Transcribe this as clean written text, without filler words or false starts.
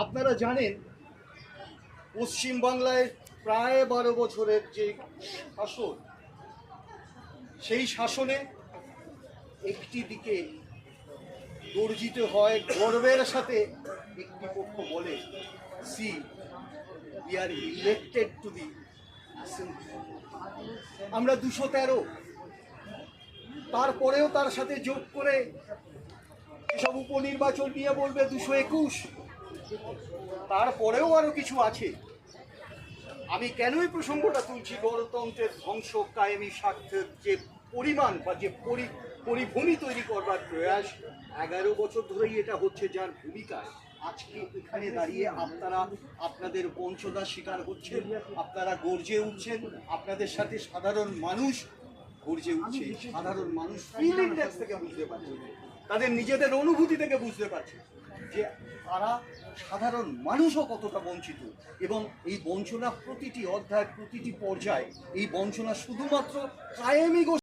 আপনারা জানেন পশ্চিমবাংলায় প্রায় 12 বছরের যে শাসন, সেই শাসনে একটি দিকে গর্জিত হয়, গর্বের সাথে একটি পক্ষ বলে, see we are elected to the assembly. আমরা 213, তারপরেও তার সাথে যোগ করে এসব উপনির্বাচন নিয়ে বলবে 221, তারপরেও আরো কিছু আছে। আমি কেনই প্রসঙ্গটা তুলছি, গণতন্ত্রের ধ্বংস কায়েমি স্বার্থের যে পরিমাণ বা যে পরিভূমি তৈরি করবার প্রয়াস 11 বছর ধরেই এটা হচ্ছে, যার ভূমিকায় আজকে এখানে দাঁড়িয়ে আপনারা আপনাদের বঞ্চনার শিকার হচ্ছেন, আপনারা গর্জে উঠছেন, আপনাদের সাথে সাধারণ মানুষ গর্জে উঠছে। সাধারণ মানুষ ফিল ইন্ডেক্স থেকে বুঝতে পারছে, তাদের নিজেদের অনুভূতি থেকে বুঝতে পারছে যে তারা সাধারণ মানুষও কতটা বঞ্চিত। এবং এই বঞ্চনা প্রতিটি অধ্যায়, প্রতিটি পর্যায়ে এই বঞ্চনা শুধুমাত্র কায়েমি